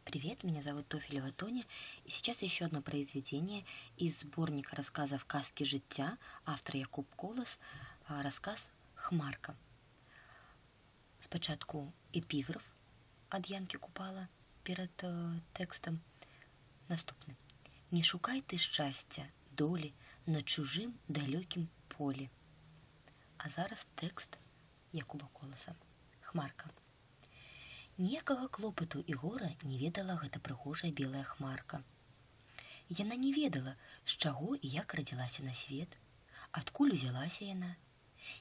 Привет, меня зовут Тофелева Тоня, и сейчас еще одно произведение из сборника рассказов «Казки життя», автор Якуб Колас, рассказ «Хмарка». Спочатку эпіграф ад Янкі Купала перад тэкстам. Наступны. «Не шукай ты шчасця, долі на чужым далёкім полі». А зараз тэкст Якуба Коласа. Хмарка. Ніякага клопату і гора не ведала гэта прыгожая белая хмарка. Яна не ведала, з чаго і як радзілася на свет, адкуль узялася яна,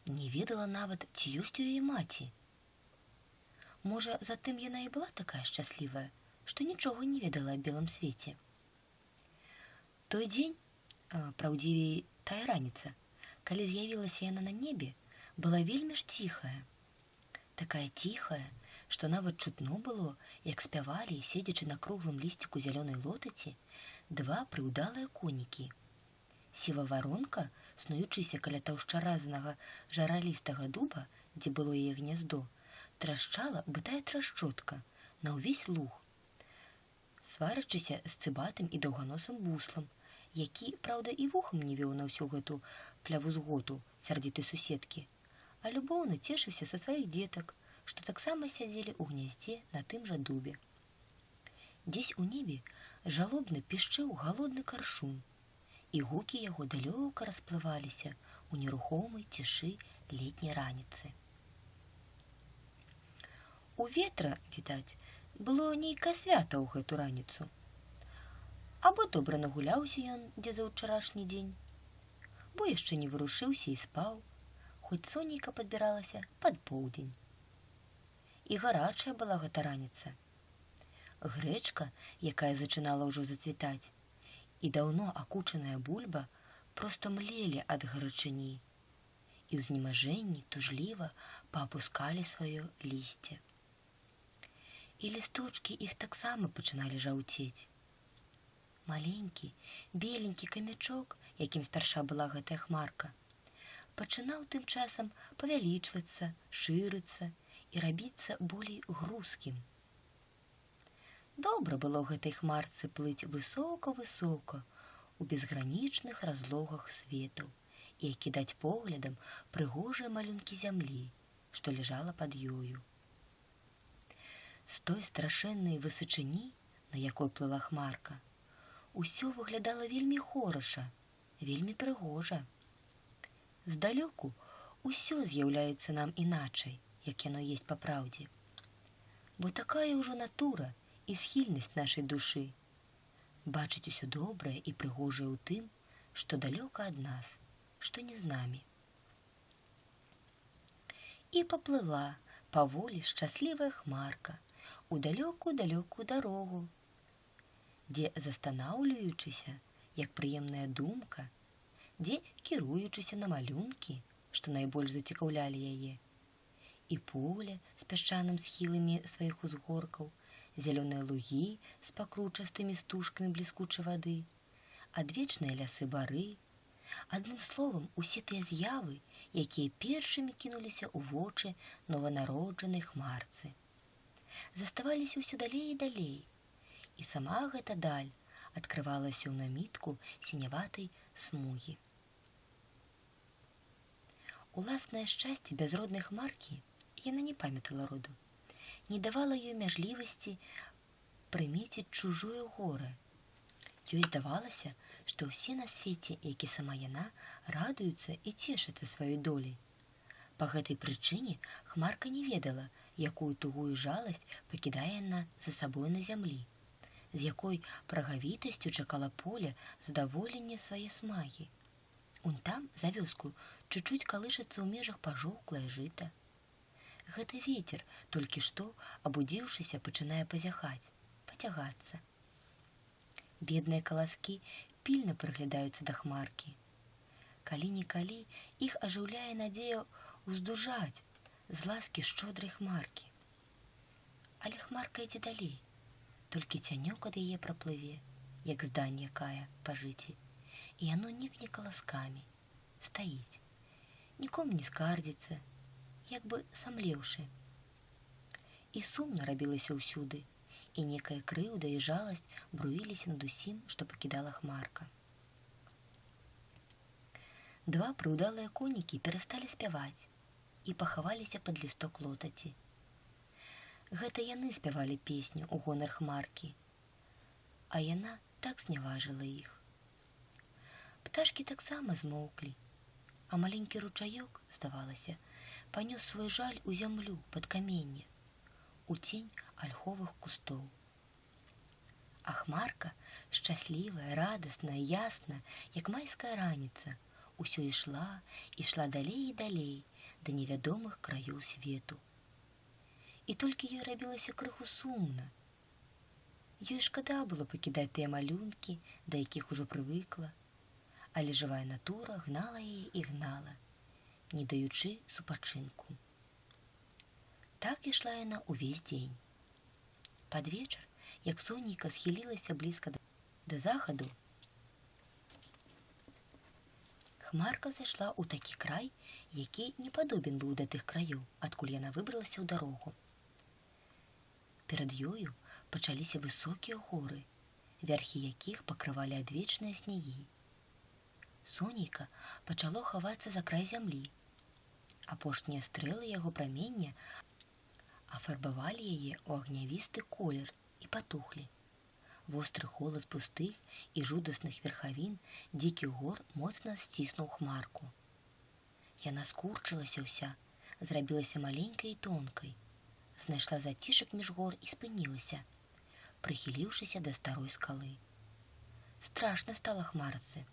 не ведала нават, ці ёсць у яе маці. Можа, затым яна і была такая шчаслівая, што нічога не ведала аб белым свеце. Той дзень, праўдзівей, тая раніца, калі з'явілася яна на небе, была вельмі ж ціхая. Такая ціхая, што нават чутно было, як спявалі, седзячы на круглым лісціку зялёнай лотаці, два прыўдалыя конікі. Сіва-варонка, снуючыся каля таўшчаразнага жаралістага дуба, дзе было яе гняздо, трашчала, бытая трашчотка, на ўвесь луг, сварачыся з цыбатым і даўганосым буслам, які, праўда, і вухам не вёў на ўсю гэту плявузготу сярдзітай суседкі, а любоўна цешыўся са сваіх дзетак, што таксама сядзелі ў гняздзе на тым жа дубе. Дзесь у небе жалобна пішчэў галодны каршун, і гукі яго далёка расплываліся ў нерухомай цішы летняй раніцы. У ветра, відаць, было нейкае свята ў гэту раніцу. Або добра нагуляўся ён дзе за ўчарашні дзень, бо яшчэ не варушыўся і спаў, хоць сонейка падбіралася пад поўдзень. І гарачая была гэта раніца. Грэчка, якая зачынала ўжо зацвітаць, і даўно акучаная бульба проста млелі ад гарачыні, і ў знемажэнні тужліва паапускалі сваё лісце. І лісточкі іх таксама пачыналі жаўцець. Маленькі, беленькі камячок, якім спярша была гэтая хмарка, пачынаў тым часам павялічвацца, шырыцца і рабіцца болей грузкім. Добра было гэтай хмарцы плыць высока-высока у безгранічных разлогах светаў і кідаць поглядам прыгожыя малюнкі зямлі, што ляжала пад ёю. З той страшэннай высачыні, на якой плыла хмарка, усё выглядала вельмі хораша, вельмі прыгожа. Здалёку усё з'яўляецца нам іначай, як яно есть па праўдзе. Бо такая ўжо натура і схільнасць нашай душы бачыць усё добрае і прыгожае ў тым, што далёка ад нас, што не з намі. І паплыла паволі шчаслівая хмарка у далёкую-далёкую дарогу, дзе застанаўліваючыся, як прыемная думка, дзе кіруючыся на малюнкі, што найбольш зацікаўлялі яе, і поле з пясчаным схіламі сваіх узгоркаў, зялёныя лугі з пакручастымі стужкамі бліскучай вады, адвечныя лясы бары, адным словам, усе тыя з'явы, якія першымі кінуліся ў вочы нованароджанай хмарцы. Заставаліся ўсё далей і далей, і сама гэта даль адкрывалася ў намітку сіняватай смугі. Уласнае шчасце бязроднай хмаркі яна не памятала роду, не давала ёй мяжлівасці прымеціць чужое горы. Ёй здавалася, што ўсе на свеце, як і сама яна, радуюцца і цешацца сваёй доляй. Па гэтай прычыне хмарка не ведала, якую тугую жаласць пакідае яна за сабой на зямлі, з якой прагавітасцю чакала поле задаволення свае смагі. Унь там, за вёску, чуть-чуть калышацца ў межах пажоўклае жыта. Гэты вецер, толькі што, абудзіўшыся, пачынае пазяхаць, пацягацца. Бедныя каласкі пільна прыглядаюцца да хмаркі. Калі-нікалі іх ажыўляе надзея ўздужаць з ласкі шчодрай хмаркі. Але хмарка ідзе далей, толькі цянёк ад яе праплыве, як зданне кая па жыце, і яно нікне каласкамі, стаіць, нікому не скардзіцца, як бы самлеўшы. І сумна рабілася ўсюды, і некая крыўда і жаласць бруіліся над усім, што пакідала Хмарка. Два прыўдалыя конікі перасталі спяваць і пахаваліся пад лісток лотаці. Гэта яны спявалі песню ў гонар Хмаркі, а яна так зняважыла іх. Пташкі таксама змоўклі, а маленькі ручаёк, здавалася, панёс свой жаль у зямлю пад каменне, у цень альховых кустоў. А Хмарка, шчаслівая, радасная, ясная, як майская раніца, усё ішла далей і далей да невядомых краёў свету. І толькі ёй рабілася крыху сумна. Ёй шкада было пакідаць тыя малюнкі, да якіх ужо прывыкла, але жывая натура гнала яе і гнала, не даючы супачынку. Так ішла яна ўвесь дзень. Пад вечар, як сонейка схілілася блізка да захаду, Хмарка зайшла ў такі край, які не падобен быў да тых краёў, адкуль яна выбралася ў дарогу. Перад ёю пачаліся высокія горы, вярхі якіх пакрывалі адвечныя снегі. Сонейка пачало хавацца за край зямлі. Апошнія стрэлы яго прамення афарбавалі яе ў агнявісты колер і патухлі. Востры холад пустых і жудасных верхавін дзікіх гор моцна сціснуў Хмарку. Яна скурчылася ўся, зрабілася маленькай і тонкай, знайшла зацішак між гор і спынілася, прыхіліўшыся да старой скалы. Страшна стала Хмарцы.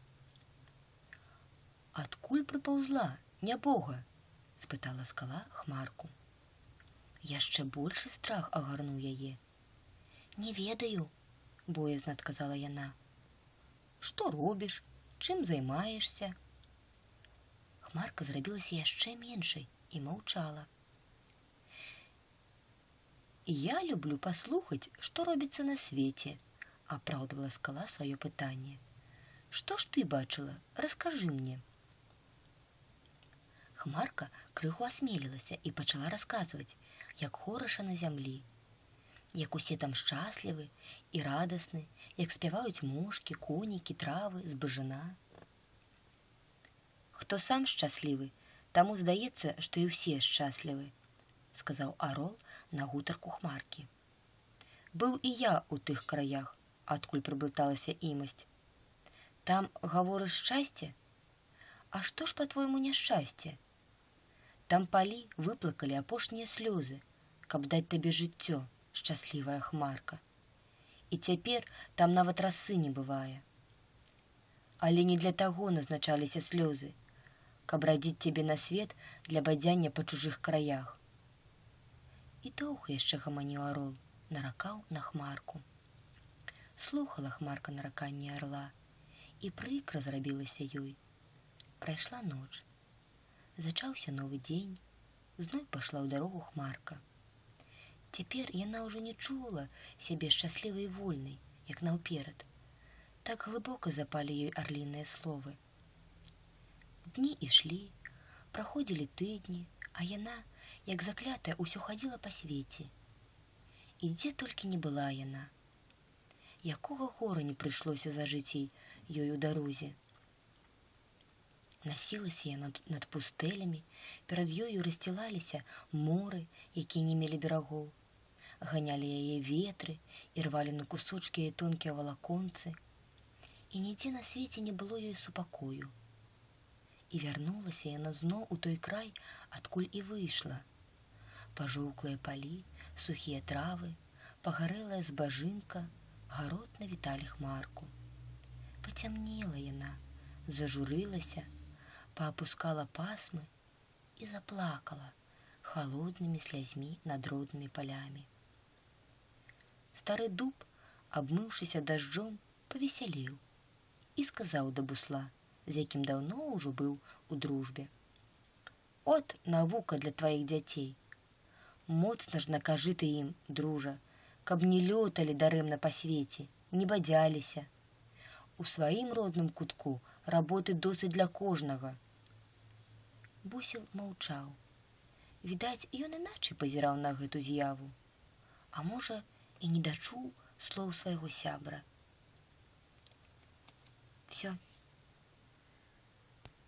«Адкуль прыпаўзла, нябога?» – спытала скала Хмарку. Яшчэ большы страх агарнуў яе. «Не ведаю», – боязна адказала яна. «Што робіш? Чым займаешся?» Хмарка зрабілася яшчэ меншай і маўчала. «Я люблю паслухаць, што робіцца на свеце», – апраўдвала скала сваё пытанне. «Што ж ты бачыла? Раскажы мне». Хмарка крыху асмелілася і пачала расказваць, як хораша на зямлі, як усе там шчаслівы і радасны, як спяваюць мошкі, конікі, травы, збажына. «Хто сам шчаслівы, таму здаецца, што і ўсе шчаслівы», – сказаў арол на гутарку Хмаркі. «Быў і я ў тых краях, адкуль прыблыталася імасць. Там гаворыш шчасце? А што ж, па-твойму, няшчасце? Там палі выплакалі апошнія слёзы, каб даць табе жыццё, шчаслівая Хмарка. І цяпер там нават расы не бывае. Але не для таго назначаліся слёзы, каб радзіць цябе на свет для бадзяння па чужых краях». І доўга яшчэ гаманіў арол, наракаў на Хмарку. Слухала Хмарка нараканне арла, і прыкра зрабілася ёй. Прайшла ноч. Зачаўся новы дзень, зноў пайшла ў дарогу Хмарка. Цяпер яна ўжо не чула сябе шчаслівай і вольнай, як наўперад. Так глыбока запалі ёй арліныя словы. Дні ішлі, праходзілі тыдні, а яна, як заклятая, усё хадзіла па свеце. І дзе толькі не была яна. Якога гора не прыйшлося зажыць ёй у дарозе. Насілася яна над пустэлямі, перад ёю рассцілаліся моры, якія не мелі берагоў, ганялі яе ветры і рвалі на кусочкі яе тонкія валаконцы, і нідзе на свеце не было ёй супакою. І вярнулася яна зноў у той край, адкуль і выйшла. Пажоўклыя палі, сухія травы, пагарэлая збажынка гаротна віталі Хмарку. Пацямнела яна, зажурылася, паапускала пасмы і заплакала халоднымі слязьмі над роднымі палямі. Стары дуб, абмыўшыся дажджом, павесялеў і сказаў да бусла, з якім даўно ўжо быў у дружбе: «От навука для тваіх дзяцей. Моцна ж накажы ты ім, дружа, каб не лёталі дарэмна па свеце, не бадзяліся. У сваім родным кутку работы досыць для кожнага». Бусел маўчаў. Відаць, ён іначай пазіраў на гэту з'яву. А можа, і не дачуў слоў свайго сябра. Всё.